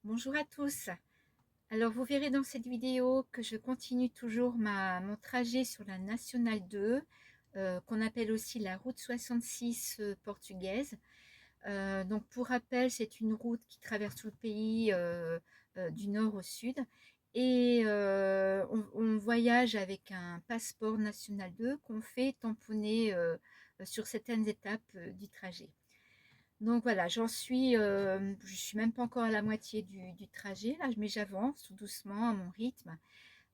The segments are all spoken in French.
Bonjour à tous. Alors vous verrez dans cette vidéo que je continue toujours mon trajet sur la Nationale 2, qu'on appelle aussi la route 66 portugaise. Donc pour rappel, c'est une route qui traverse tout le pays du nord au sud. Et on voyage avec un passeport National 2 qu'on fait tamponner sur certaines étapes du trajet. Donc voilà, je suis même pas encore à la moitié du trajet là, mais j'avance tout doucement à mon rythme.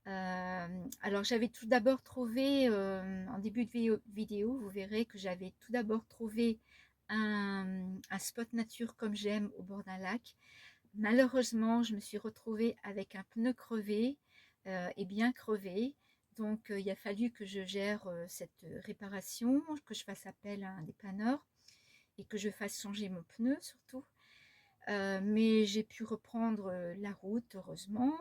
Alors j'avais tout d'abord trouvé, en début de vidéo, vous verrez que j'avais tout d'abord trouvé un spot nature comme j'aime au bord d'un lac. Malheureusement, je me suis retrouvée avec un pneu crevé et bien crevé. Donc il a fallu que je gère cette réparation, que je fasse appel à un dépanneur et que je fasse changer mon pneu surtout. Mais j'ai pu reprendre la route, heureusement.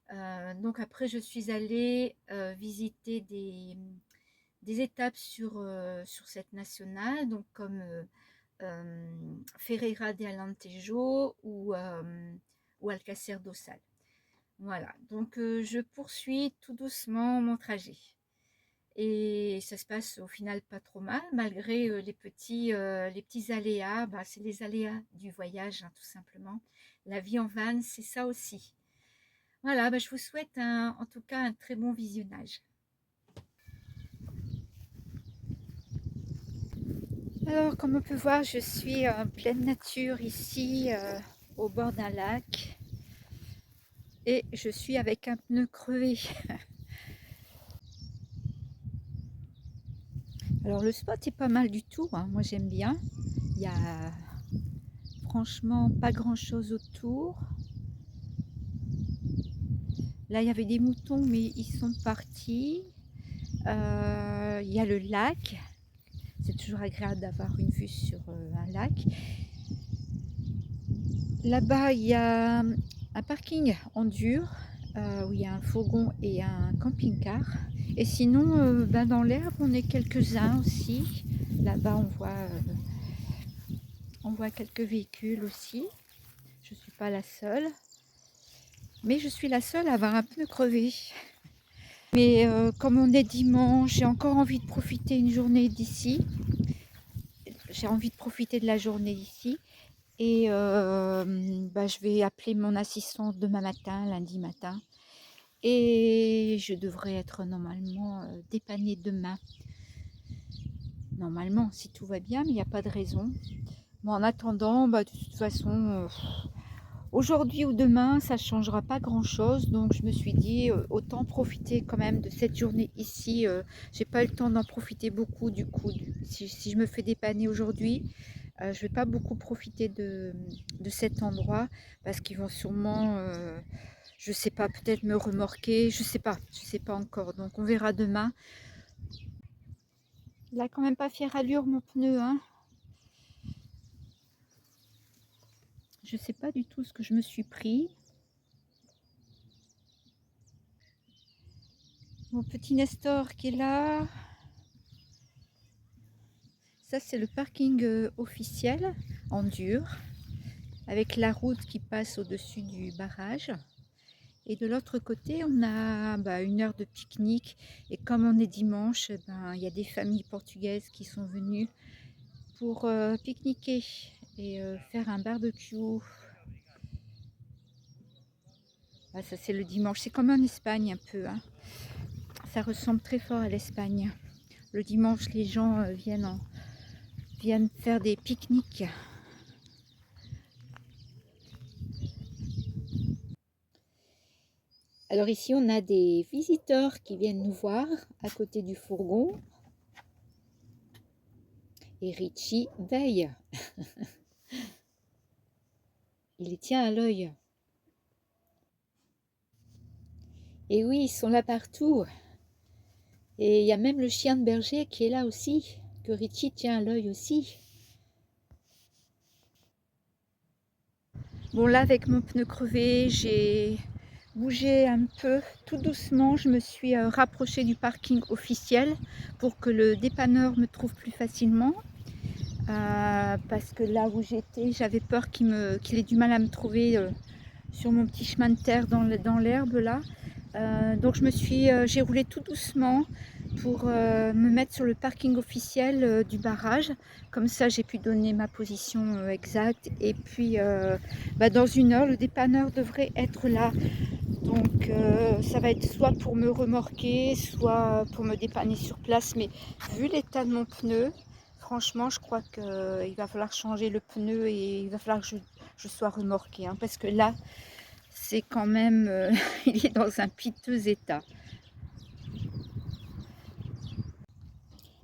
Donc après, je suis allée visiter des étapes sur cette nationale, donc comme Ferreira de Alentejo ou Alcácer do Sal. Voilà, donc je poursuis tout doucement mon trajet. Et ça se passe au final pas trop mal, malgré les petits aléas. Bah, c'est les aléas du voyage, hein, tout simplement. La vie en van, c'est ça aussi. Voilà, bah, je vous souhaite en tout cas un très bon visionnage. Alors, comme on peut voir, je suis en pleine nature ici, au bord d'un lac. Et je suis avec un pneu crevé. Alors, le spot est pas mal du tout, hein. Moi, j'aime bien. Il y a franchement pas grand-chose autour. Là, il y avait des moutons, mais ils sont partis. Il y a le lac. C'est toujours agréable d'avoir une vue sur un lac. Là-bas, il y a un parking en dur où il y a un fourgon et un camping-car. Et sinon, dans l'herbe, on est quelques-uns aussi. Là-bas, on voit quelques véhicules aussi. Je ne suis pas la seule. Mais je suis la seule à avoir un pneu crevé. Mais comme on est dimanche, j'ai encore envie de profiter une journée d'ici. J'ai envie de profiter de la journée ici. Et je vais appeler mon assistante demain matin, lundi matin. Et je devrais être normalement dépannée demain. Normalement, si tout va bien, mais il n'y a pas de raison. Bon, en attendant, de toute façon, aujourd'hui ou demain, ça ne changera pas grand-chose. Donc, je me suis dit, autant profiter quand même de cette journée ici. J'ai pas eu le temps d'en profiter beaucoup, du coup. Si je me fais dépanner aujourd'hui, je ne vais pas beaucoup profiter de cet endroit parce qu'ils vont sûrement, je sais pas, peut-être me remorquer. Je sais pas encore. Donc, on verra demain. Il a quand même pas fière allure, mon pneu, hein. Je sais pas du tout ce que je me suis pris. Mon petit Nestor qui est là. Ça, c'est le parking officiel en dur, avec la route qui passe au-dessus du barrage. Et de l'autre côté, on a une heure de pique-nique. Et comme on est dimanche, il y a des familles portugaises qui sont venues pour pique-niquer et faire un barbecue. Ça, c'est le dimanche. C'est comme en Espagne un peu, hein. Ça ressemble très fort à l'Espagne. Le dimanche, les gens viennent faire des pique-niques. Alors ici, on a des visiteurs qui viennent nous voir à côté du fourgon. Et Richie veille. Il les tient à l'œil. Et oui, ils sont là partout. Et il y a même le chien de berger qui est là aussi, que Richie tient à l'œil aussi. Bon, là, avec mon pneu crevé, j'ai bougé un peu. Tout doucement, je me suis rapprochée du parking officiel pour que le dépanneur me trouve plus facilement. Parce que là où j'étais, j'avais peur qu'il ait du mal à me trouver sur mon petit chemin de terre dans l'herbe là. Donc j'ai roulé tout doucement pour me mettre sur le parking officiel du barrage. Comme ça, j'ai pu donner ma position exacte. Et puis, dans 1 heure, le dépanneur devrait être là. Donc, ça va être soit pour me remorquer, soit pour me dépanner sur place. Mais vu l'état de mon pneu, franchement, je crois qu'il va falloir changer le pneu et il va falloir que je sois remorquée. Hein, parce que là, c'est quand même... il est dans un piteux état.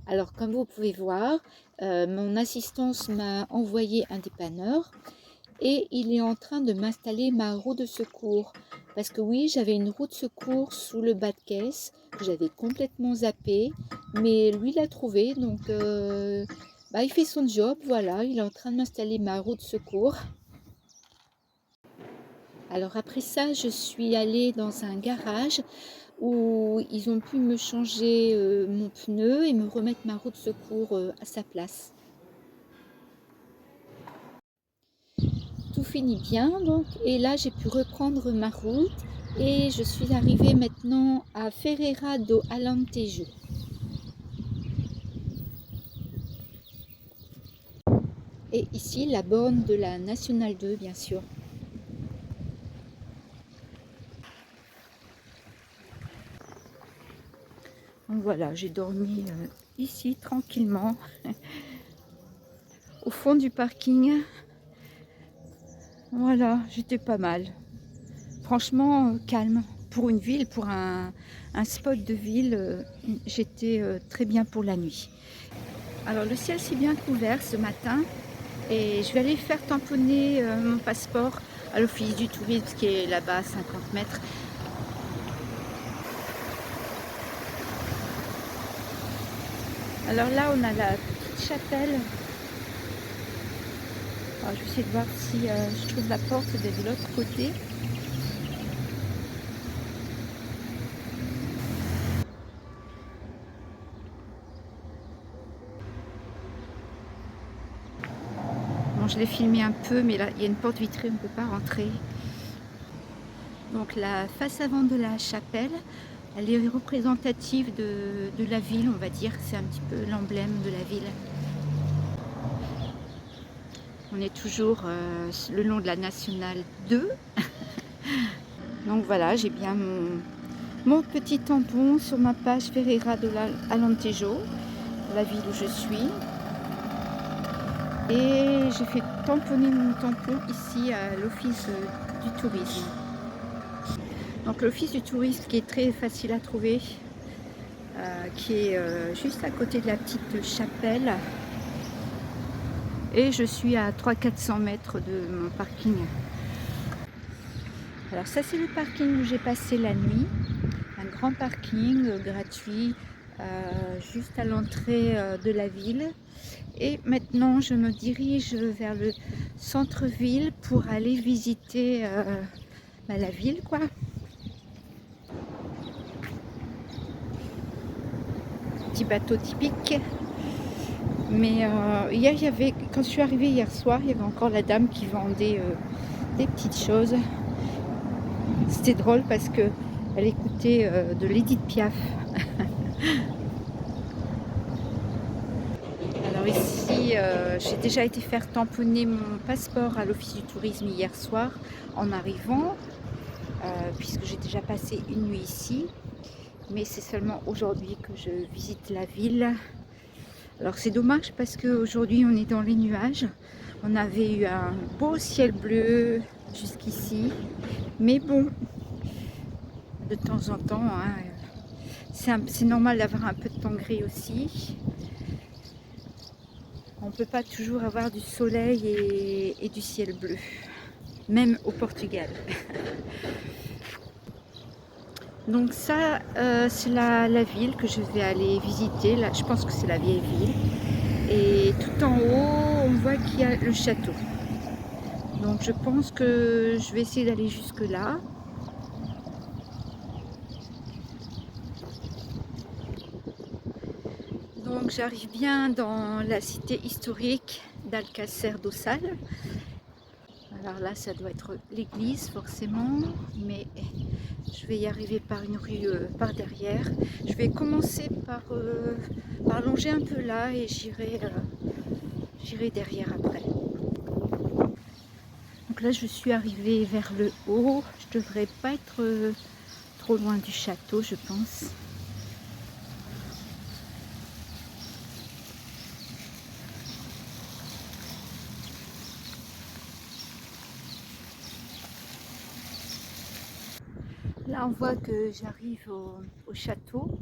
Alors, comme vous pouvez voir, mon assistance m'a envoyé un dépanneur et il est en train de m'installer ma roue de secours. Parce que oui, j'avais une roue de secours sous le bas de caisse que j'avais complètement zappé, mais lui l'a trouvé, donc il fait son job, voilà, il est en train de m'installer ma roue de secours. Alors après ça, je suis allée dans un garage où ils ont pu me changer mon pneu et me remettre ma roue de secours à sa place. Tout finit bien donc, et là j'ai pu reprendre ma route et je suis arrivée maintenant à Ferreira do Alentejo. Et ici la borne de la Nationale 2 bien sûr. Donc voilà, j'ai dormi ici tranquillement au fond du parking. Voilà, j'étais pas mal. Franchement, calme. Pour une ville, pour un spot de ville, j'étais très bien pour la nuit. Alors le ciel s'est bien couvert ce matin et je vais aller faire tamponner mon passeport à l'office du tourisme qui est là-bas à 50 mètres. Alors là, on a la petite chapelle. Alors, je vais essayer de voir si je trouve la porte de l'autre côté. Bon, je l'ai filmé un peu, mais là, il y a une porte vitrée, on ne peut pas rentrer. Donc la face avant de la chapelle, elle est représentative de la ville, on va dire. C'est un petit peu l'emblème de la ville. On est toujours le long de la Nationale 2. Donc voilà, j'ai bien mon petit tampon sur ma page Ferreira do Alentejo, la ville où je suis. Et j'ai fait tamponner mon tampon ici à l'office du tourisme. Donc l'office du tourisme qui est très facile à trouver, qui est juste à côté de la petite chapelle. Et je suis à 300-400 mètres de mon parking. Alors ça c'est le parking où j'ai passé la nuit. Un grand parking gratuit juste à l'entrée de la ville. Et maintenant je me dirige vers le centre-ville pour aller visiter la ville quoi. Petit bateau typique. Mais hier, quand je suis arrivée hier soir, il y avait encore la dame qui vendait des petites choses. C'était drôle parce que elle écoutait de l'Edith Piaf. Alors ici, j'ai déjà été faire tamponner mon passeport à l'office du tourisme hier soir en arrivant, puisque j'ai déjà passé une nuit ici. Mais c'est seulement aujourd'hui que je visite la ville. Alors c'est dommage parce qu'aujourd'hui on est dans les nuages. On avait eu un beau ciel bleu jusqu'ici. Mais bon, de temps en temps, hein, c'est normal d'avoir un peu de temps gris aussi. On ne peut pas toujours avoir du soleil et du ciel bleu. Même au Portugal. Donc ça, c'est la ville que je vais aller visiter. Là, je pense que c'est la vieille ville. Et tout en haut, on voit qu'il y a le château. Donc je pense que je vais essayer d'aller jusque là. Donc j'arrive bien dans la cité historique d'Alcácer do Sal. par là, ça doit être l'église forcément, mais je vais y arriver par une rue par derrière. Je vais commencer par longer un peu là et j'irai derrière après. Donc là, je suis arrivée vers le haut. Je devrais pas être trop loin du château, je pense. Là, on voit que j'arrive au château.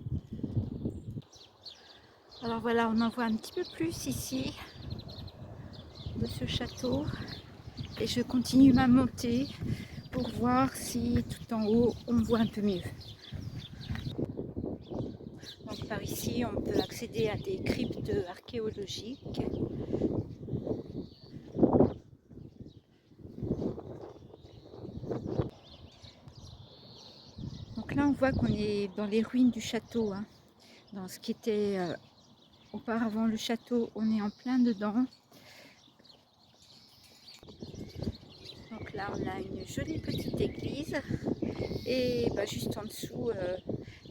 Alors voilà, on en voit un petit peu plus ici de ce château. Et je continue ma montée pour voir si tout en haut, on voit un peu mieux. Donc par ici, on peut accéder à des cryptes archéologiques. Donc là, on voit qu'on est dans les ruines du château, hein. Dans ce qui était auparavant le château, on est en plein dedans. Donc là, on a une jolie petite église et juste en dessous,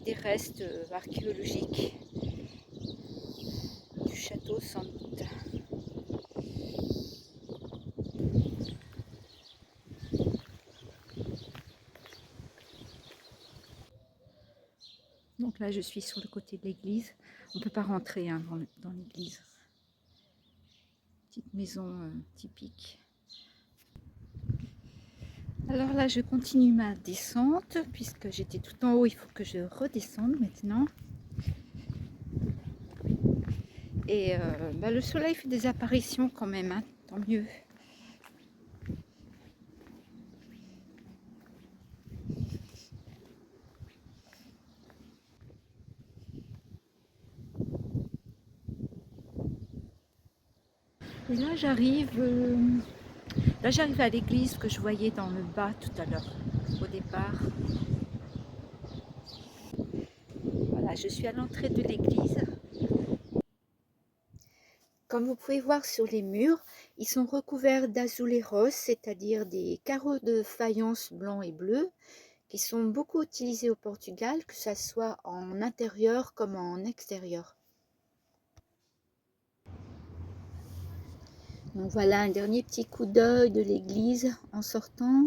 des restes archéologiques du château sans doute. Donc là, je suis sur le côté de l'église. On ne peut pas rentrer, hein, dans l'église. Petite maison typique. Alors là, je continue ma descente, puisque j'étais tout en haut, il faut que je redescende maintenant. Et le soleil fait des apparitions quand même, hein, tant mieux. Et là, j'arrive à l'église que je voyais dans le bas tout à l'heure, au départ. Voilà, je suis à l'entrée de l'église. Comme vous pouvez voir sur les murs, ils sont recouverts d'azulejos, c'est-à-dire des carreaux de faïence blanc et bleu, qui sont beaucoup utilisés au Portugal, que ce soit en intérieur comme en extérieur. Donc voilà un dernier petit coup d'œil de l'église en sortant.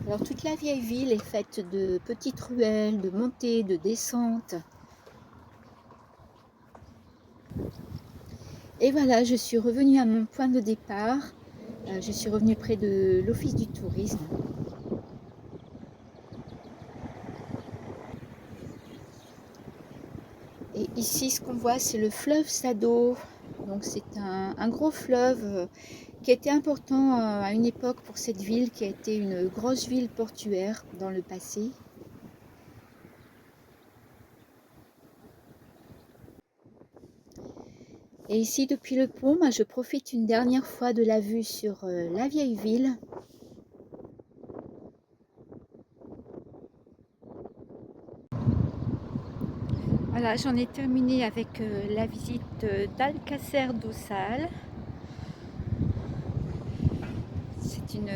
Alors toute la vieille ville est faite de petites ruelles, de montées, de descentes. Et voilà, je suis revenue à mon point de départ. Je suis revenue près de l'office du tourisme. Et ici, ce qu'on voit, c'est le fleuve Sado. Donc c'est un gros fleuve qui était important à une époque pour cette ville, qui a été une grosse ville portuaire dans le passé. Et ici, depuis le pont, je profite une dernière fois de la vue sur la vieille ville. Voilà, j'en ai terminé avec la visite d'Alcácer do Sal. C'est une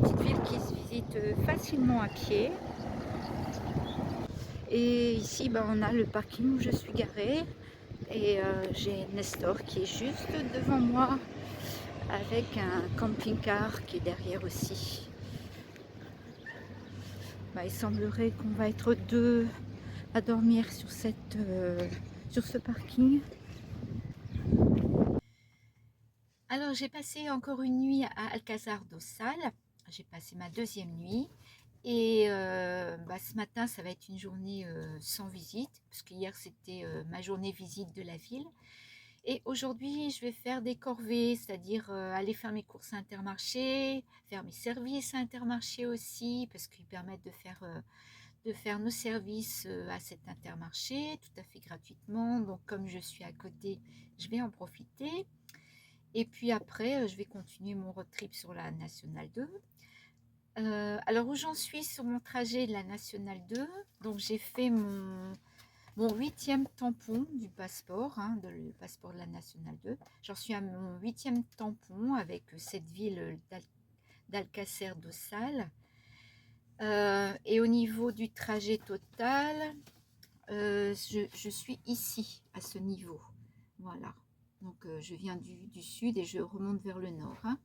petite ville qui se visite facilement à pied. Et ici, on a le parking où je suis garée. Et j'ai Nestor qui est juste devant moi avec un camping-car qui est derrière aussi. Il semblerait qu'on va être deux à dormir sur ce parking. Alors j'ai passé encore une nuit à Alcázar do Sal. J'ai passé ma deuxième nuit. Et ce matin, ça va être une journée sans visite, parce qu'hier, c'était ma journée visite de la ville. Et aujourd'hui, je vais faire des corvées, c'est-à-dire aller faire mes courses à Intermarché, faire mes services à Intermarché aussi, parce qu'ils permettent de faire nos services à cet Intermarché tout à fait gratuitement. Donc, comme je suis à côté, je vais en profiter. Et puis après, je vais continuer mon road trip sur la Nationale 2. Alors où j'en suis sur mon trajet de la Nationale 2, donc j'ai fait mon 8e tampon du passeport, hein, le passeport de la Nationale 2. J'en suis à mon 8e tampon avec cette ville d'Alcácer do Sal. Et au niveau du trajet total, je suis ici, à ce niveau. Voilà. Donc, je viens du sud et je remonte vers le nord. Hein.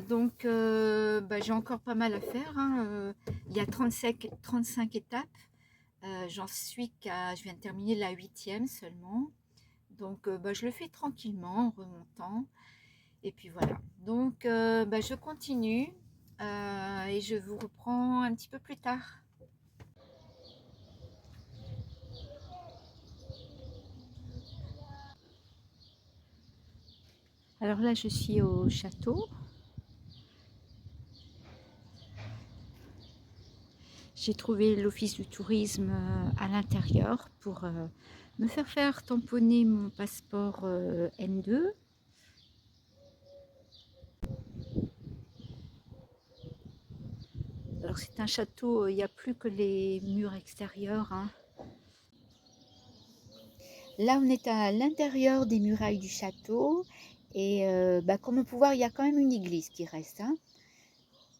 Donc, j'ai encore pas mal à faire. Hein. Il y a 35 étapes. Je viens de terminer la 8e seulement. Donc, je le fais tranquillement en remontant. Et puis voilà. Donc, je continue et je vous reprends un petit peu plus tard. Alors là, je suis au château. J'ai trouvé l'office du tourisme à l'intérieur pour me faire tamponner mon passeport N2. Alors c'est un château, il n'y a plus que les murs extérieurs. Hein. Là, on est à l'intérieur des murailles du château. Et comme on peut voir, il y a quand même une église qui reste. Hein.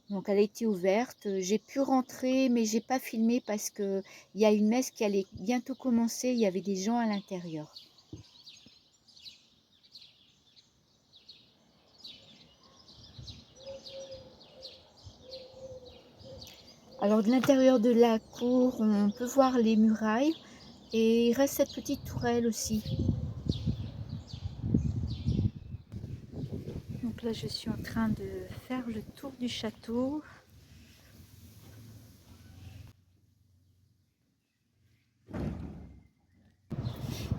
Donc elle a été ouverte. J'ai pu rentrer, mais j'ai pas filmé parce qu'il y a une messe qui allait bientôt commencer. Il y avait des gens à l'intérieur. Alors de l'intérieur de la cour, on peut voir les murailles et il reste cette petite tourelle aussi. Donc là, je suis en train de faire le tour du château.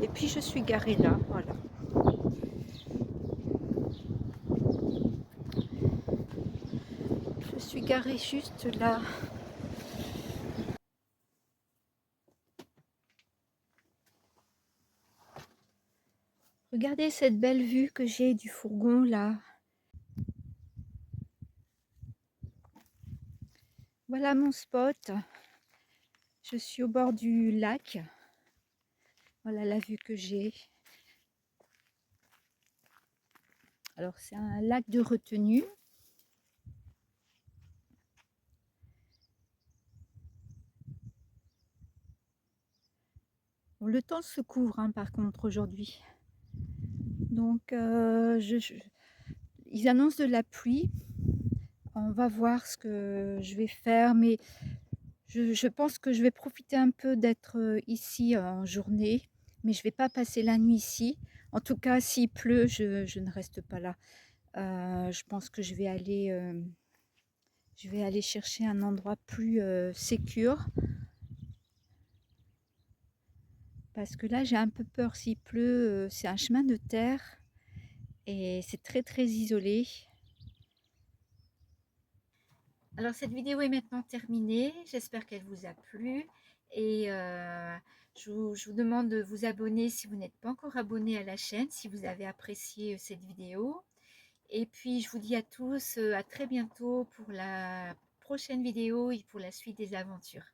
Et puis je suis garée là, voilà. Je suis garée juste là. Regardez cette belle vue que j'ai du fourgon là. Voilà mon spot. Je suis au bord du lac. Voilà la vue que j'ai. Alors c'est un lac de retenue. Bon, le temps se couvre hein, par contre aujourd'hui. Donc ils annoncent de la pluie. On va voir ce que je vais faire, mais je pense que je vais profiter un peu d'être ici en journée, mais je ne vais pas passer la nuit ici. En tout cas, s'il pleut, je ne reste pas là. Je pense que je vais aller chercher un endroit plus sécure. Parce que là, j'ai un peu peur s'il pleut. C'est un chemin de terre et c'est très très isolé. Alors cette vidéo est maintenant terminée, j'espère qu'elle vous a plu et je vous demande de vous abonner si vous n'êtes pas encore abonné à la chaîne, si vous avez apprécié cette vidéo. Et puis je vous dis à tous à très bientôt pour la prochaine vidéo et pour la suite des aventures.